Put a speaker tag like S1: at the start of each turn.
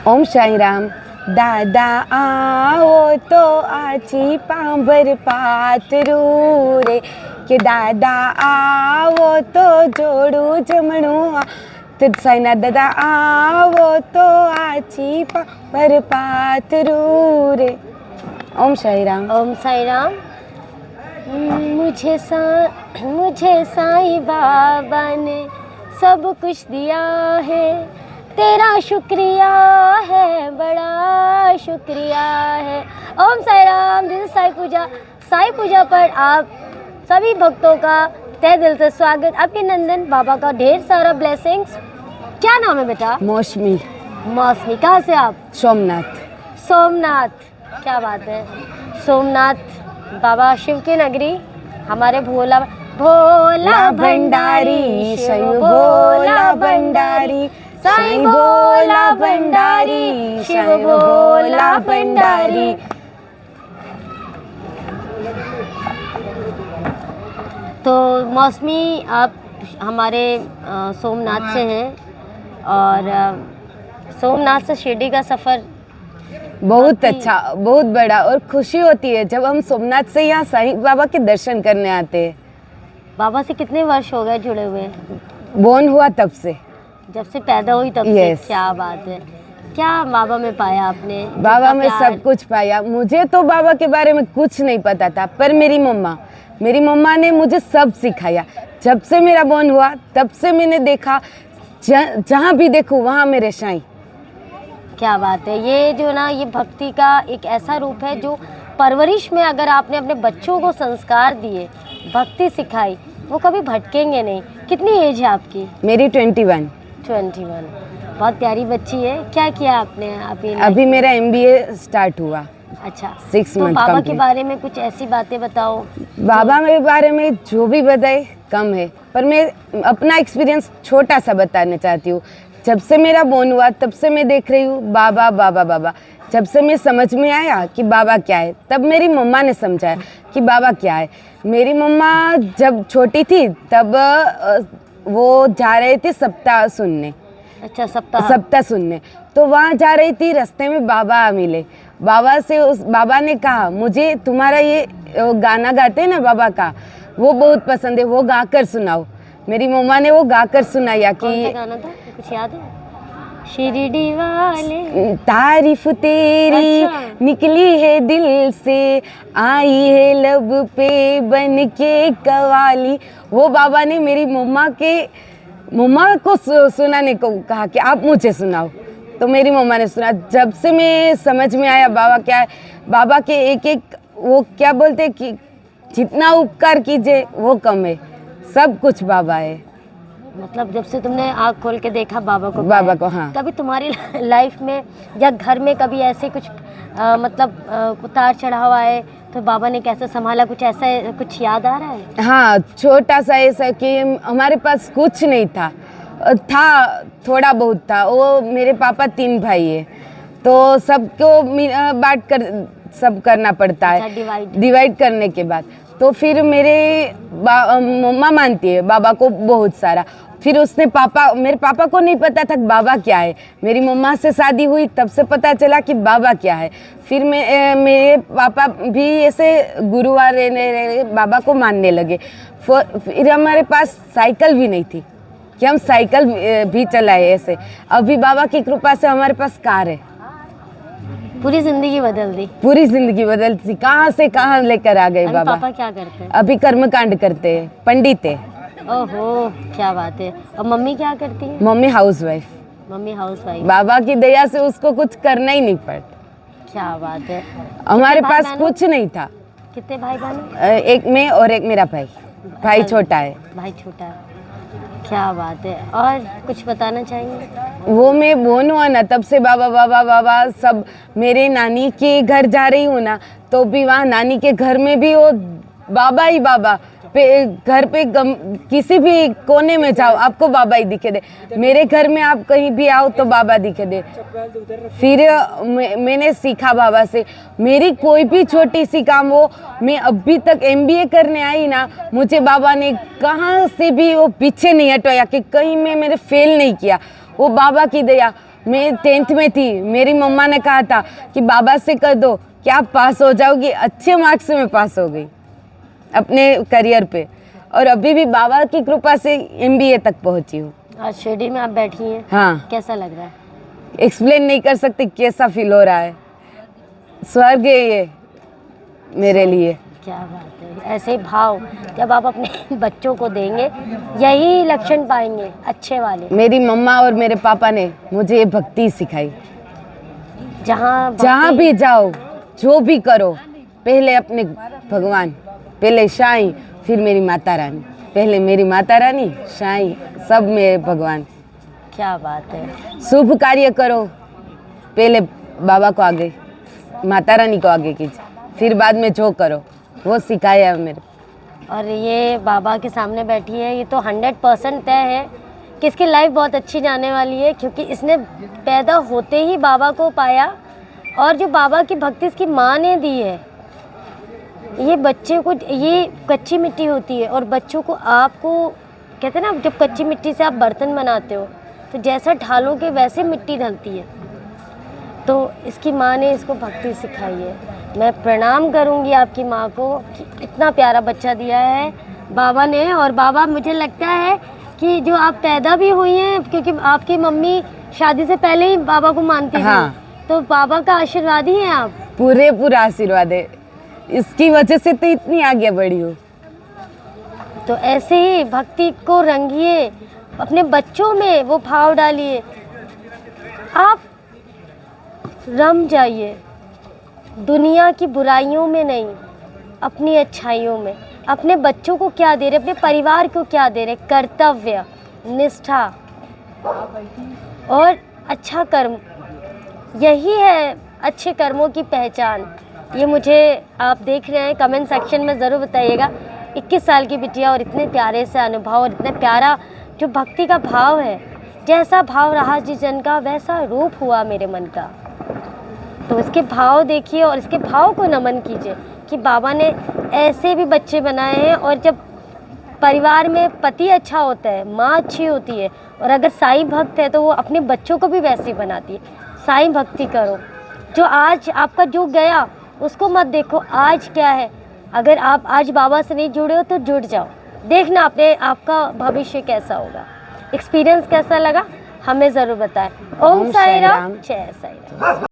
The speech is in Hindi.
S1: ओम साई राम। दादा आओ तो आची पांबर पातरू रे के दादा आओ तो जोड़ू जमणू तिद साईनाथ दादा आओ तो आची पांबर पातरू रे। ओम साई राम।
S2: ओम साई राम। मुझे साईं बाबा ने सब कुछ दिया है, तेरा शुक्रिया है, बड़ा शुक्रिया है। ओम साई राम। दिस इज साई पूजा। साई पूजा पर आप सभी भक्तों का तहे दिल से स्वागत, अभिनंदन, बाबा का ढेर सारा ब्लेसिंग्स। क्या नाम है बेटा?
S1: मौसमी।
S2: मौसमी। कहाँ से आप?
S1: सोमनाथ।
S2: सोमनाथ। क्या बात है। सोमनाथ बाबा शिव की नगरी, हमारे भोला भोला भंडारी, शिव भोला भंडारी, साईं भोला भंडारी, शिव भोला भंडारी। तो मौसमी, आप हमारे सोमनाथ से हैं और सोमनाथ से शिरडी का सफ़र
S1: बहुत अच्छा, बहुत बड़ा और खुशी होती है जब हम सोमनाथ से यहाँ साईं बाबा के दर्शन करने आते हैं।
S2: बाबा से कितने वर्ष हो गए जुड़े हुए?
S1: बोर्न हुआ तब से,
S2: जब से पैदा हुई तब से। क्या बात है। क्या बाबा में पाया आपने?
S1: बाबा में सब कुछ पाया। मुझे तो बाबा के बारे में कुछ नहीं पता था, पर मेरी मम्मा ने मुझे सब सिखाया। जब से मेरा बोर्न हुआ तब से मैंने देखा, जहाँ भी देखूँ वहाँ मेरे साईं।
S2: क्या बात है। ये जो ना, ये भक्ति का एक ऐसा रूप है जो परवरिश में अगर आपने अपने बच्चों को संस्कार दिए, भक्ति सिखाई, वो कभी भटकेंगे नहीं। कितनी एज है आपकी?
S1: मेरी 21।
S2: बहुत प्यारी बच्ची है। क्या किया आपने
S1: अभी मेरा MBA स्टार्ट हुआ।
S2: अच्छा,
S1: 6 मंथ।
S2: बाबा के बारे में कुछ ऐसी बातें बताओ।
S1: बाबा के बारे में जो भी बताए कम है, पर मैं अपना एक्सपीरियंस छोटा सा बताना चाहती हूँ। जब से मेरा बोर्न हुआ तब से मैं देख रही हूँ बाबा बाबा बाबा। जब से मैं समझ में आया कि बाबा क्या है, तब मेरी मम्मा ने समझाया कि बाबा क्या है। मेरी मम्मा जब छोटी थी तब वो जा रहे थे सप्ताह सुनने।
S2: अच्छा, सप्ताह
S1: सुनने। तो वहाँ जा रही थी, रास्ते में बाबा मिले। बाबा से उस बाबा ने कहा, मुझे तुम्हारा ये गाना गाते हैं ना बाबा का, वो बहुत पसंद है, वो गाकर सुनाओ। मेरी मम्मा ने वो गाकर सुनाया कि
S2: कौन सा गाना था, कुछ याद है? शिरडी वाले
S1: तारीफ तेरी। अच्छा। निकली है दिल से, आई है लब पे बन के कवाली। वो बाबा ने मेरी मम्मा को सुनाने को कहा कि आप मुझे सुनाओ। तो मेरी मम्मा ने सुना। जब से मैं समझ में आया बाबा क्या है, बाबा के एक वो क्या बोलते कि जितना उपकार कीजिए वो कम है, सब कुछ बाबा है।
S2: मतलब जब से तुमने आँख खोल के देखा बाबा को,
S1: हाँ।
S2: कभी तुम्हारी लाइफ में या घर में कभी ऐसे कुछ उतार चढ़ाव आए तो बाबा ने कैसे संभाला, कुछ ऐसा कुछ याद आ रहा है? हाँ,
S1: छोटा सा ऐसा कि हमारे पास कुछ नहीं था थोड़ा बहुत था। वो मेरे पापा 3 भाई है, तो सबको बांट कर सब करना पड़ता है।
S2: अच्छा,
S1: डिवाइड करने के बाद तो फिर मेरे मम्मा मानती है बाबा को बहुत सारा। फिर उसने मेरे पापा को नहीं पता था बाबा क्या है। मेरी मम्मा से शादी हुई तब से पता चला कि बाबा क्या है। फिर मेरे पापा भी ऐसे गुरुवार बाबा को मानने लगे। फिर हमारे पास साइकिल भी नहीं थी कि हम साइकिल भी चलाए ऐसे। अभी बाबा की कृपा से हमारे पास कार है।
S2: पूरी जिंदगी बदल दी।
S1: पूरी जिंदगी बदल दी। कहाँ से कहाँ लेकर आ गए बाबा।
S2: पापा क्या करते हैं?
S1: अभी कर्मकांड करते हैं, पंडित है।
S2: ओहो, क्या बात है। और मम्मी क्या करती है?
S1: Mummy housewife. बाबा की दया से उसको कुछ करना ही नहीं पड़ता।
S2: क्या बात है।
S1: हमारे पास कुछ नहीं था।
S2: कितने भाई बहन?
S1: एक मैं और एक मेरा भाई छोटा है।
S2: भाई छोटा है। क्या बात है। और कुछ बताना चाहेंगे?
S1: वो मैं बोन हुआ ना तब से बाबा बाबा बाबा सब। मेरे नानी के घर जा रही हूँ ना, तो भी वहाँ नानी के घर में भी वो बाबा ही बाबा। घर पे किसी भी कोने में जाओ आपको बाबा ही दिखे दे। मेरे घर में आप कहीं भी आओ तो बाबा दिखे दे। फिर मैंने सीखा बाबा से। मेरी कोई भी छोटी सी काम हो, मैं अभी तक MBA करने आई ना, मुझे बाबा ने कहाँ से भी वो पीछे नहीं हटवाया कि कहीं मैं मेरे फेल नहीं किया। वो बाबा की दया। मैं 10th में थी, मेरी मम्मा ने कहा था कि बाबा से कह दो कि आप पास हो जाओगी। अच्छे मार्क्स से मैं पास हो गई अपने करियर पे, और अभी भी बाबा की कृपा से MBA तक पहुंची हूँ।
S2: आज शिरडी में आप बैठी हैं,
S1: हाँ,
S2: कैसा लग रहा है?
S1: एक्सप्लेन नहीं कर सकते कैसा फील हो रहा है। स्वर्ग है ये मेरे लिए।
S2: क्या बात है, ऐसे भाव जब आप अपने बच्चों को देंगे यही लक्षण पाएंगे अच्छे वाले।
S1: मेरी मम्मा और मेरे पापा ने मुझे ये भक्ति सिखाई। जहाँ भी जाओ, जो भी करो, पहले अपने भगवान, पहले साईं, फिर मेरी माता रानी। पहले मेरी माता रानी, साईं, सब मेरे भगवान।
S2: क्या बात है।
S1: शुभ कार्य करो, पहले बाबा को आगे, माता रानी को आगे कीजिए, फिर बाद में जो करो, वो सिखाया है मेरे।
S2: और ये बाबा के सामने बैठी है, ये तो 100% तय है कि इसकी लाइफ बहुत अच्छी जाने वाली है, क्योंकि इसने पैदा होते ही बाबा को पाया, और जो बाबा की भक्ति इसकी माँ ने दी है। ये बच्चे को, ये कच्ची मिट्टी होती है, और बच्चों को, आपको कहते हैं ना, जब कच्ची मिट्टी से आप बर्तन बनाते हो तो जैसा ढालोगे वैसे मिट्टी ढलती है। तो इसकी माँ ने इसको भक्ति सिखाई है। मैं प्रणाम करूंगी आपकी माँ को कि इतना प्यारा बच्चा दिया है बाबा ने। और बाबा, मुझे लगता है कि जो आप पैदा भी हुई हैं, क्योंकि आपकी मम्मी शादी से पहले ही बाबा को मानती
S1: हाँ।
S2: थी, तो बाबा का आशीर्वाद ही हैं आप।
S1: पूरा आशीर्वाद है, इसकी वजह से तो इतनी आगे बढ़ी हूँ।
S2: तो ऐसे ही भक्ति को रंगिए, अपने बच्चों में वो भाव डालिए, आप रम जाइए दुनिया की बुराइयों में नहीं, अपनी अच्छाइयों में। अपने बच्चों को क्या दे रहे, अपने परिवार को क्या दे रहे, कर्तव्य, निष्ठा और अच्छा कर्म, यही है अच्छे कर्मों की पहचान। ये मुझे आप देख रहे हैं, कमेंट सेक्शन में ज़रूर बताइएगा। 21 साल की बिटिया और इतने प्यारे से अनुभव और इतने प्यारा जो भक्ति का भाव है, जैसा भाव रहा जिस जन का वैसा रूप हुआ मेरे मन का। तो इसके भाव देखिए और इसके भाव को नमन कीजिए कि बाबा ने ऐसे भी बच्चे बनाए हैं। और जब परिवार में पति अच्छा होता है, माँ अच्छी होती है, और अगर साईं भक्त है तो वो अपने बच्चों को भी वैसे ही बनाती है। साईं भक्ति करो, जो आज आपका जो गया उसको मत देखो, आज क्या है। अगर आप आज बाबा से नहीं जुड़े हो तो जुड़ जाओ, देखना अपने आपका भविष्य कैसा होगा। एक्सपीरियंस कैसा लगा हमें ज़रूर बताएं। ओम साईं राम, जय साईं राम।